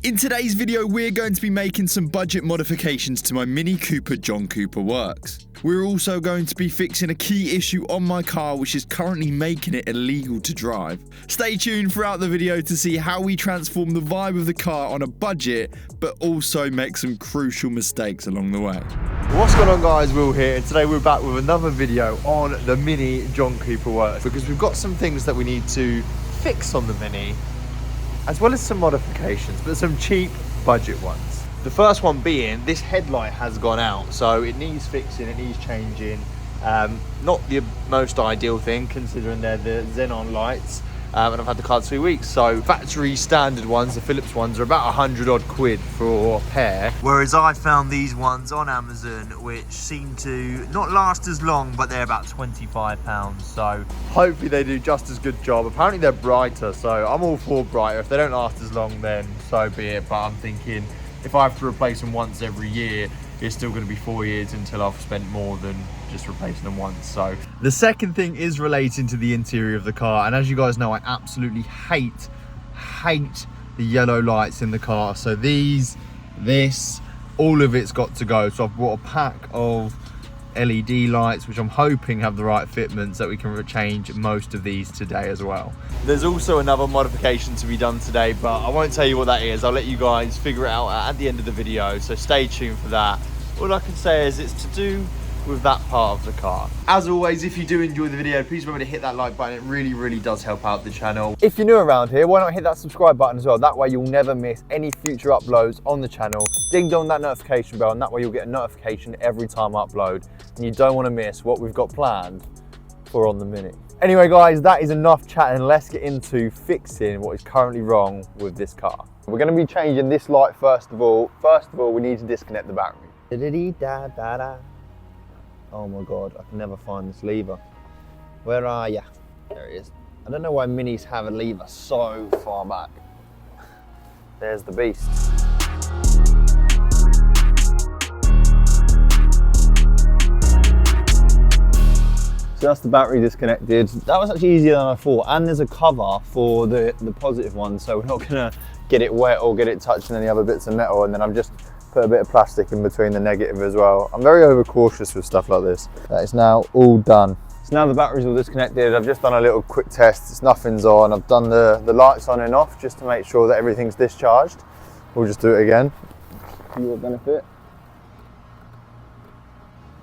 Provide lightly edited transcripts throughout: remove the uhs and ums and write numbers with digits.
In today's video, we're going to be making some budget modifications to my Mini Cooper John Cooper Works. We're also going to be fixing a key issue on my car which is currently making it illegal to drive. Stay tuned throughout the video to see how we transform the vibe of the car on a budget, but also make some crucial mistakes along the way. What's going on, guys? Will here, and today we're back with another video on the Mini John Cooper Works because we've got some things that we need to fix on the Mini, as well as some modifications, but some cheap budget ones. The first one being this headlight has gone out, so it needs fixing, it needs changing. Not the most ideal thing considering they're the xenon lights, and I've had the car 2 weeks. So factory standard ones, the Philips ones, are about 100 odd quid for a pair, whereas I found these ones on Amazon which seem to not last as long, but they're about £25. So hopefully they do just as good job. Apparently they're brighter, so I'm all for brighter. If they don't last as long, then so be it. But I'm thinking if I have to replace them once every year, it's still going to be 4 years until I've spent more than just replacing them once. So the second thing is relating to the interior of the car, and as you guys know, I absolutely hate the yellow lights in the car. So this, all of it's got to go. So I've bought a pack of LED lights which I'm hoping have the right fitments, that we can change most of these today as well. There's also another modification to be done today, but I won't tell you what that is. I'll let you guys figure it out at the end of the video, so stay tuned for that. All I can say is it's to do with that part of the car. As always, if you do enjoy the video, please remember to hit that like button. It really does help out the channel. If you're new around here, why not hit that subscribe button as well? That way you'll never miss any future uploads on the channel. Ding dong that notification bell, and that way you'll get a notification every time I upload, and you don't want to miss what we've got planned for on the Mini. Anyway guys, that is enough chatting. Let's get into fixing what is currently wrong with this car. We're going to be changing this light first of all. First of all, we need to disconnect the battery. Oh my god, I can never find this lever. Where are ya? There it is. I don't know why Minis have a lever so far back. There's the beast. So that's the battery disconnected. That was actually easier than I thought. And there's a cover for the positive one, so we're not gonna get it wet or get it touching any other bits of metal. And then I've just put a bit of plastic in between the negative as well. I'm very overcautious with stuff like this. That is now all done. So now the battery's all disconnected. I've just done a little quick test. It's nothing's on. I've done the lights on and off just to make sure that everything's discharged. We'll just do it again for your benefit.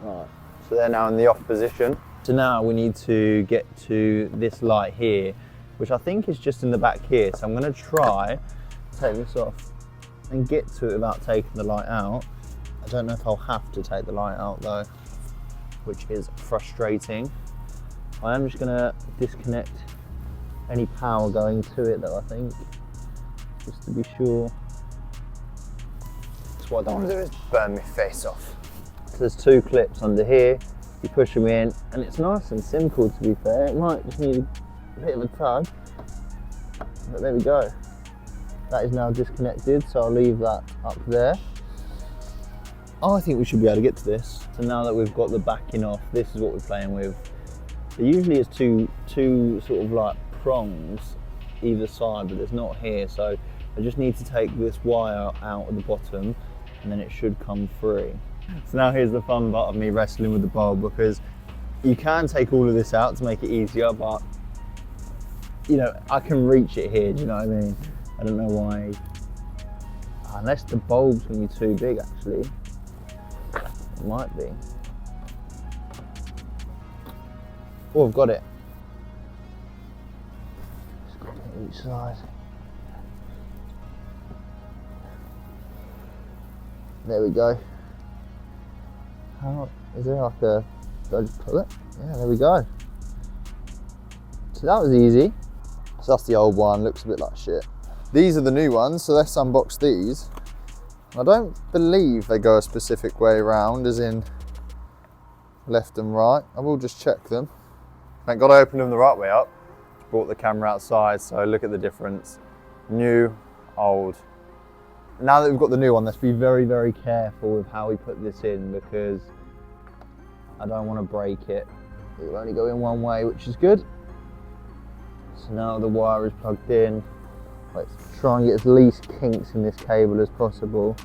Right, so they're now in the off position. So now we need to get to this light here, which I think is just in the back here. So I'm gonna try take this off and get to it without taking the light out. I don't know if I'll have to take the light out though, which is frustrating. I am just gonna disconnect any power going to it though, I think, just to be sure. So what I don't want to do is burn my face off. So there's two clips under here. You push them in, and it's nice and simple to be fair. It might just need a bit of a tug, but there we go. That is now disconnected, so I'll leave that up there. Oh, I think we should be able to get to this. So now that we've got the backing off, this is what we're playing with. There usually is two sort of like prongs either side, but there's not here. So I just need to take this wire out at the bottom, and then it should come free. So now here's the fun part of me wrestling with the bulb, because you can take all of this out to make it easier, but you know, I can reach it here, do you know what I mean? I don't know why, unless the bulb's gonna be too big actually. It might be. Oh, I've got it. Just got it each side. There we go. How is there like a, do I just pull it? Yeah, there we go. So that was easy. So that's the old one, looks a bit like shit. These are the new ones, so let's unbox these. I don't believe they go a specific way around, as in left and right. I will just check them. Thank God I opened them the right way up. Brought the camera outside, so look at the difference. New, old. Now that we've got the new one, let's be very careful with how we put this in, because I don't want to break it. It will only go in one way, which is good. So now the wire is plugged in. Let's try and get as least kinks in this cable as possible.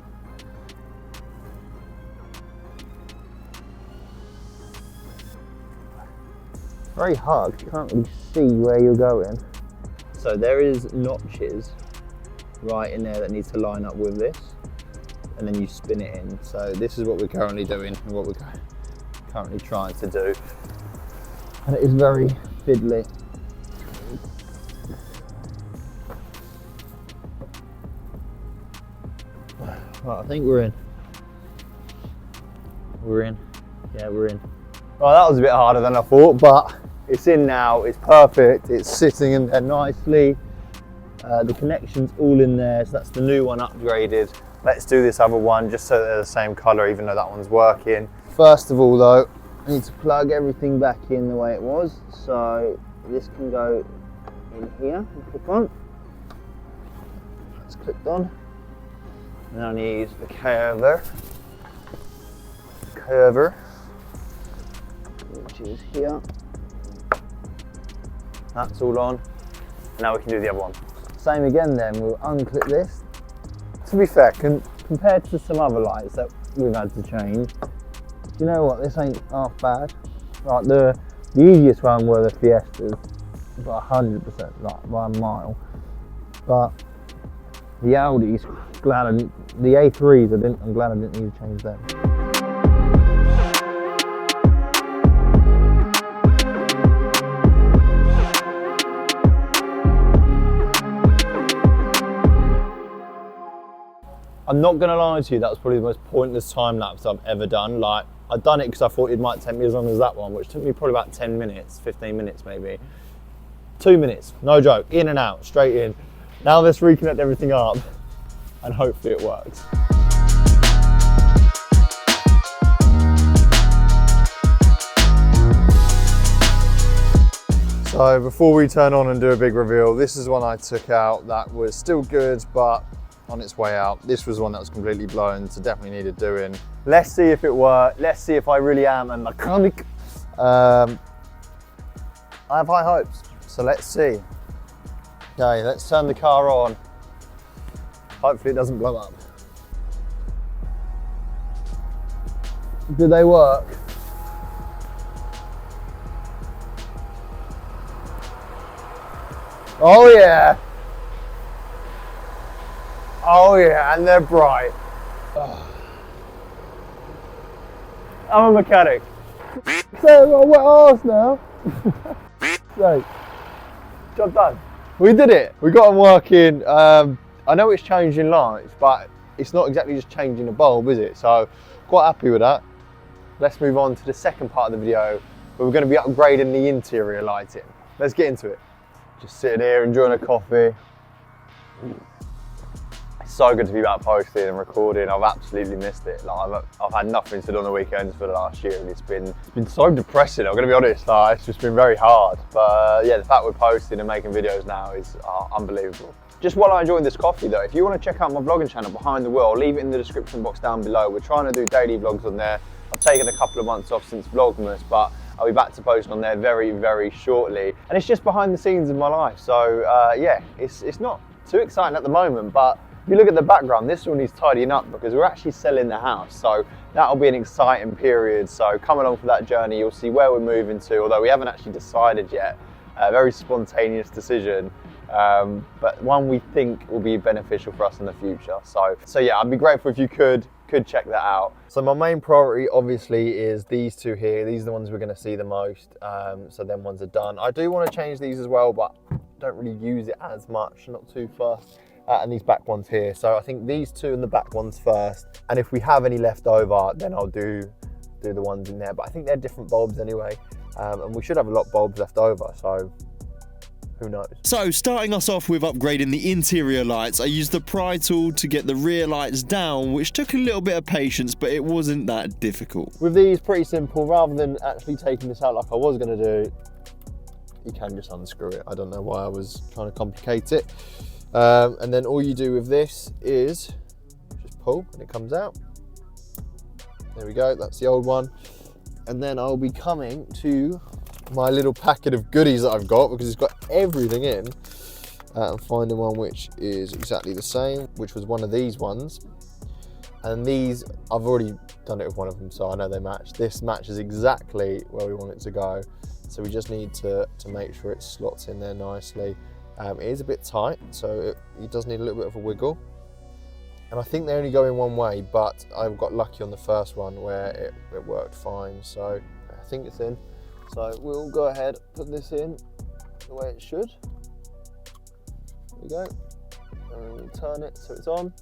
Very hard, you can't really see where you're going. So there is notches right in there that needs to line up with this, and then you spin it in. So this is what we're currently doing and what we're currently trying to do. And it is very fiddly. Right, I think we're in. We're in. Yeah, we're in. Well, that was a bit harder than I thought, but it's in now. It's perfect. It's sitting in there nicely. The connection's all in there, so that's the new one upgraded. Let's do this other one just so they're the same color, even though that one's working. First of all though, I need to plug everything back in the way it was. So this can go in here and click on. That's clicked on. And I need the cover, which is here. That's all on. Now we can do the other one. Same again then, we'll unclip this. To be fair, compared to some other lights that we've had to change, you know what, this ain't half bad. Like the easiest one were the Fiestas, by 100%, like by a mile. But the Audis, the A3s, I'm glad I didn't need to change them. I'm not gonna lie to you, that was probably the most pointless time lapse I've ever done. Like, I'd done it because I thought it might take me as long as that one, which took me probably about 10 minutes, 15 minutes maybe. 2 minutes, no joke, in and out, straight in. Now let's reconnect everything up and hopefully it works. So before we turn on and do a big reveal, this is one I took out that was still good, but on its way out. This was one that was completely blown, so definitely needed doing. Let's see if it worked. Let's see if I really am a mechanic. I have high hopes, so let's see. Okay, let's turn the car on. Hopefully it doesn't blow up. Do they work? Oh yeah. Oh yeah, and they're bright. Oh. I'm a mechanic. So I've got a wet arse now. So, job done. We did it. We got them working. I know it's changing lights, but it's not exactly just changing a bulb, is it? So, quite happy with that. Let's move on to the second part of the video, where we're going to be upgrading the interior lighting. Let's get into it. Just sitting here enjoying a coffee. It's so good to be back posting and recording. I've absolutely missed it. Like I've had nothing to do on the weekends for the last year, and it's been so depressing. I'm going to be honest. Like, it's just been very hard. But yeah, the fact we're posting and making videos now is unbelievable. Just while I enjoy this coffee though, if you want to check out my vlogging channel Behind the Wheel, I'll leave it in the description box down below. We're trying to do daily vlogs on there. I've taken a couple of months off since Vlogmas, but I'll be back to post on there very, very shortly. And it's just behind the scenes of my life. So yeah, it's not too exciting at the moment, but if you look at the background, this one needs tidying up because we're actually selling the house. So that'll be an exciting period. So come along for that journey. You'll see where we're moving to, although we haven't actually decided yet. A very spontaneous decision, but one we think will be beneficial for us in the future. So yeah, I'd be grateful if you could check that out. So my main priority obviously is these two here. These are the ones we're going to see the most. So them ones are done. I do want to change these as well, but don't really use it as much, not too fast. And these back ones here. So I think these two and the back ones first. And if we have any left over, then I'll do the ones in there. But I think they're different bulbs anyway. And we should have a lot of bulbs left over. So who knows? So starting us off with upgrading the interior lights, I used the pry tool to get the rear lights down, which took a little bit of patience, but it wasn't that difficult. With these, pretty simple. Rather than actually taking this out like I was going to do, you can just unscrew it. I don't know why I was trying to complicate it. And then all you do with this is just pull and it comes out. There we go, that's the old one. And then I'll be coming to my little packet of goodies that I've got, because it's got everything in. and finding one which is exactly the same, which was one of these ones. And these, I've already done it with one of them, so I know they match. This matches exactly where we want it to go. So we just need to make sure it slots in there nicely. It is a bit tight, so it does need a little bit of a wiggle. And I think they only go in one way, but I got lucky on the first one where it worked fine. So I think it's in. So we'll go ahead, put this in the way it should. There we go. And we'll turn it so it's on.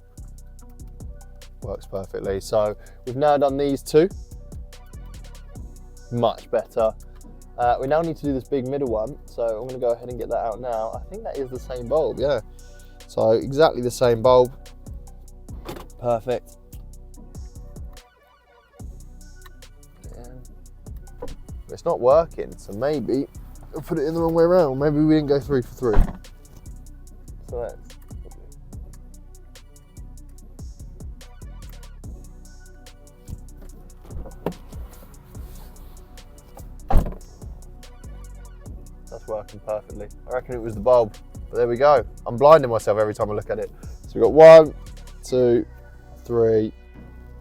Works perfectly. So we've now done these two. Much better. We now need to do this big middle one. So I'm going to go ahead and get that out now. I think that is the same bulb, yeah. So exactly the same bulb. Perfect. It's not working, so maybe I'll put it in the wrong way around. Maybe we didn't go 3 for 3. So that's working perfectly. I reckon it was the bulb, but there we go. I'm blinding myself every time I look at it. So we've got 1, 2, 3.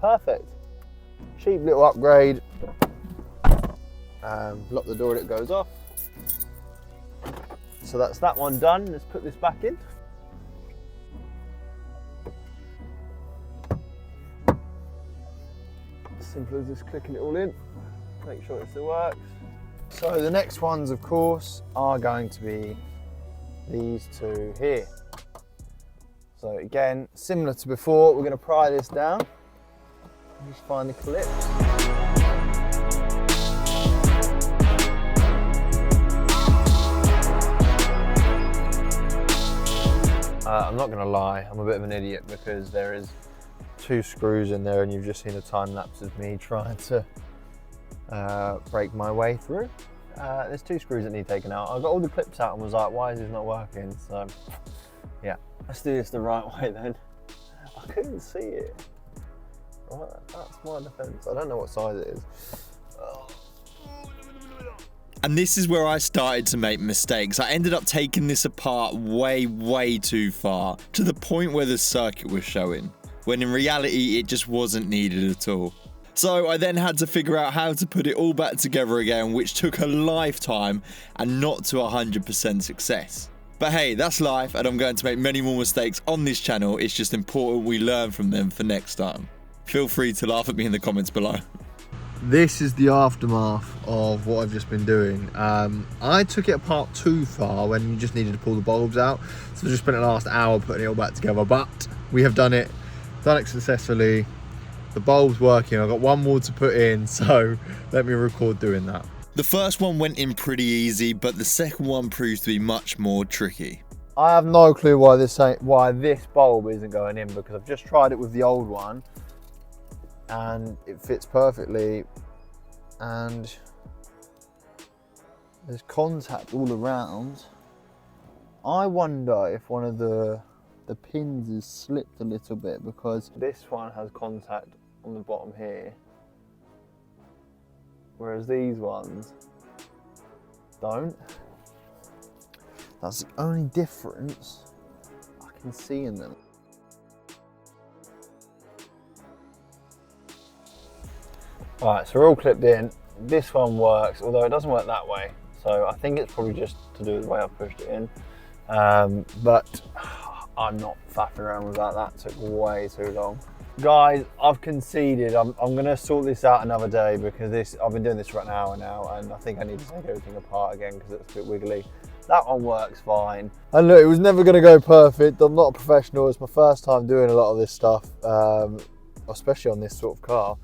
Perfect. Cheap little upgrade. Lock the door and it goes off. So that's that one done. Let's put this back in. Simple as just clicking it all in. Make sure it still works. So the next ones, of course, are going to be these two here. So again, similar to before, we're going to pry this down. Just find the clips. I'm not going to lie, I'm a bit of an idiot because there is 2 screws in there and you've just seen a time lapse of me trying to break my way through. There's 2 screws that need taken out. I got all the clips out and was like, why is this not working? So yeah, let's do this the right way then. I couldn't see it. Right, that's my defense. I don't know what size it is. Oh. And this is where I started to make mistakes. I ended up taking this apart way too far, to the point where the circuit was showing, when in reality it just wasn't needed at all. So I then had to figure out how to put it all back together again, which took a lifetime and not to 100% success. But hey, that's life, and I'm going to make many more mistakes on this channel. It's just important we learn from them for next time. Feel free to laugh at me in the comments below. This is the aftermath of what I've just been doing. I took it apart too far when you just needed to pull the bulbs out. So I just spent the last hour putting it all back together, but we have done it successfully. The bulb's working. I've got one more to put in, so let me record doing that. The first one went in pretty easy, but the second one proved to be much more tricky. I have no clue why this bulb isn't going in, because I've just tried it with the old one and it fits perfectly, and there's contact all around. I wonder if one of the pins is slipped a little bit, because this one has contact on the bottom here, whereas these ones don't. That's the only difference I can see in them. Alright, so we're all clipped in. This one works, although it doesn't work that way. So I think it's probably just to do with the way I pushed it in. But I'm not faffing around with that. That took way too long. Guys, I've conceded. I'm gonna sort this out another day, because I've been doing this for an hour now, and I think I need to take everything apart again because it's a bit wiggly. That one works fine. And look, it was never gonna go perfect. I'm not a professional. It's my first time doing a lot of this stuff, especially on this sort of car.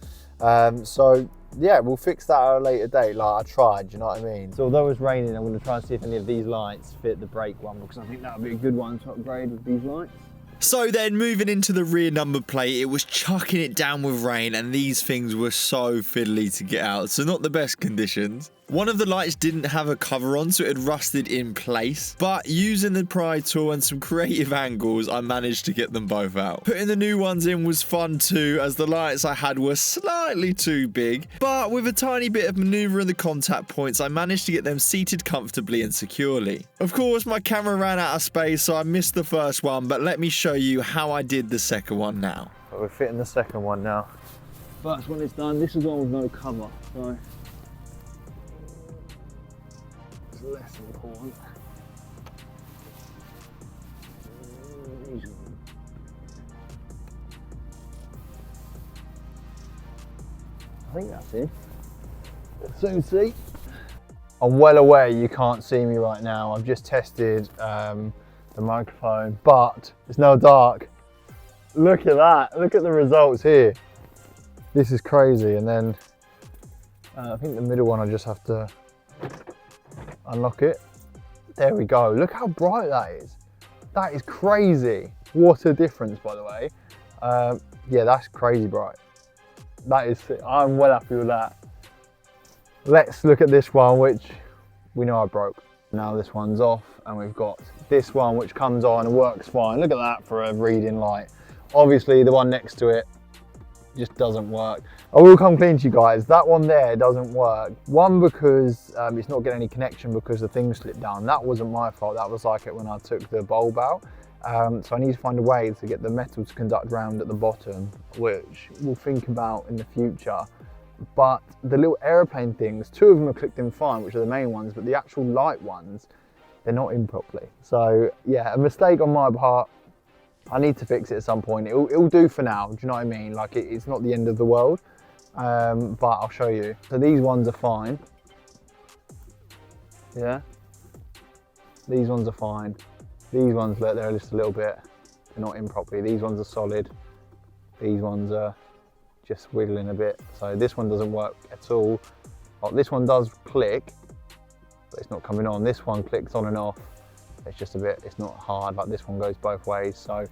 So yeah, we'll fix that at a later date. Like I tried, you know what I mean? So although it's raining, I'm gonna try and see if any of these lights fit the brake one, because I think that would be a good one to upgrade with these lights. So then, moving into the rear number plate, it was chucking it down with rain, and these things were so fiddly to get out, so not the best conditions. One of the lights didn't have a cover on, so it had rusted in place, but using the pry tool and some creative angles, I managed to get them both out. Putting the new ones in was fun too, as the lights I had were slightly too big, but with a tiny bit of maneuver in the contact points, I managed to get them seated comfortably and securely. Of course, my camera ran out of space, so I missed the first one, but let me show you how I did the second one now. But we're fitting the second one now. First one is done. This is one with no cover, so it's less important. I think that's it. Soon see. I'm well aware you can't see me right now. I've just tested the microphone, but it's now dark. Look at that. Look at the results here. This is crazy. And then I think the middle one, I just have to unlock it. There we go. Look how bright that is. That is crazy. What a difference, by the way. Yeah, that's crazy bright. That is, I'm well happy with that. Let's look at this one, which we know I broke. Now this one's off, and we've got this one, which comes on and works fine. Look at that for a reading light. Obviously, the one next to it just doesn't work. I will come clean to you guys. That one there doesn't work. One, because it's not getting any connection because the thing slipped down. That wasn't my fault. That was like it when I took the bulb out. So I need to find a way to get the metal to conduct round at the bottom, which we'll think about in the future. But the little aeroplane things, 2 of them are clicked in fine, which are the main ones, but the actual light ones, they're not in properly. So yeah, a mistake on my part. I need to fix it at some point. It'll do for now, do you know what I mean? Like it's not the end of the world, but I'll show you. So these ones are fine. Yeah, these ones are fine. These ones, look, they're just a little bit, they're not in properly. These ones are solid. These ones are just wiggling a bit. So this one doesn't work at all. Oh, this one does click, but it's not coming on. This one clicks on and off. It's just a bit, it's not hard, like this one goes both ways. So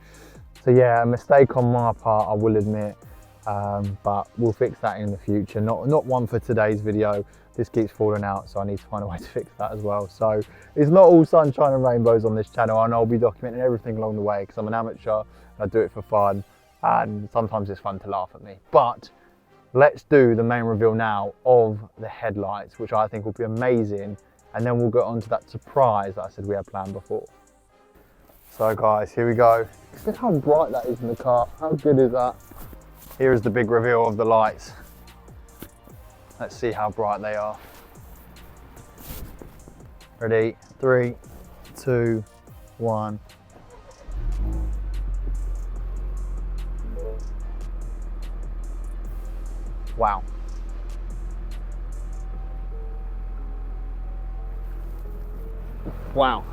yeah, a mistake on my part, I will admit, but we'll fix that in the future. Not one for today's video. This keeps falling out, so I need to find a way to fix that as well. So it's not all sunshine and rainbows on this channel, and I'll be documenting everything along the way because I'm an amateur and I do it for fun, and sometimes it's fun to laugh at me. But let's do the main reveal now of the headlights, which I think will be amazing. And then we'll go on to that surprise that I said we had planned before. So guys, here we go. Look how bright that is in the car. How good is that? Here is the big reveal of the lights. Let's see how bright they are. Ready? 3, 2, 1. Wow. Wow.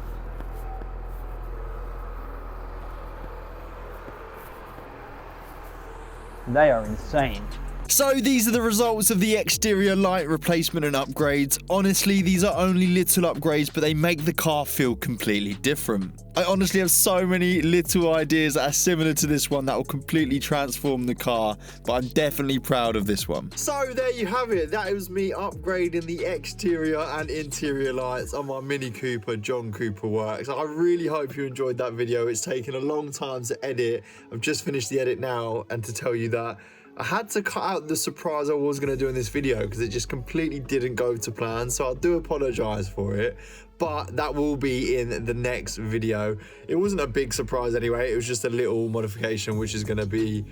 They are insane. So these are the results of the exterior light replacement and upgrades. Honestly, these are only little upgrades, but they make the car feel completely different. I honestly have so many little ideas that are similar to this one that will completely transform the car, but I'm definitely proud of this one. So there you have it. That was me upgrading the exterior and interior lights on my Mini Cooper John Cooper Works. I really hope you enjoyed that video. It's taken a long time to edit. I've just finished the edit now, and to tell you that I had to cut out the surprise I was going to do in this video because it just completely didn't go to plan, so I do apologize for it, but that will be in the next video. It wasn't a big surprise anyway, it was just a little modification which is going to be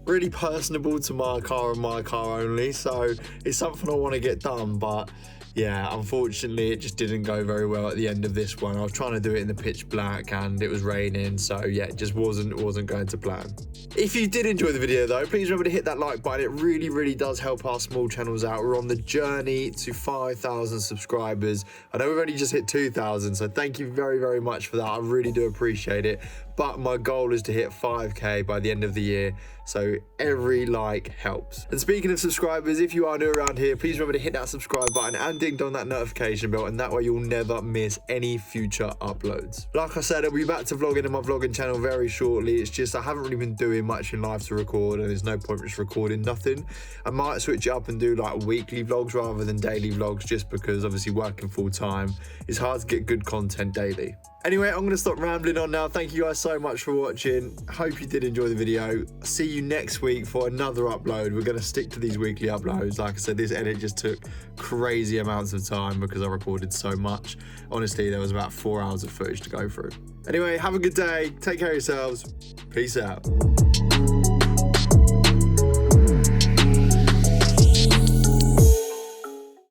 really personable to my car and my car only, so it's something I want to get done. But yeah, unfortunately it just didn't go very well at the end of this one. I was trying to do it in the pitch black and it was raining, so yeah, it just wasn't going to plan. If you did enjoy the video though, please remember to hit that like button. It really does help our small channels out. We're on the journey to 5,000 subscribers. I know we've only just hit 2,000, so thank you very much for that. I really do appreciate it. but my goal is to hit 5k by the end of the year, so every like helps. And speaking of subscribers, if you are new around here, please remember to hit that subscribe button and ding dong that notification bell, and that way you'll never miss any future uploads. Like I said, I'll be back to vlogging on my vlogging channel very shortly. It's just I haven't really been doing much in life to record, and there's no point just recording nothing. I might switch it up and do like weekly vlogs rather than daily vlogs, just because obviously working full time, it's hard to get good content daily. Anyway, I'm going to stop rambling on now. Thank you guys so much for watching. Hope you did enjoy the video. See you next week for another upload. We're going to stick to these weekly uploads. Like I said, this edit just took crazy amounts of time because I recorded so much. Honestly, there was about 4 hours of footage to go through. Anyway, have a good day. Take care of yourselves. Peace out.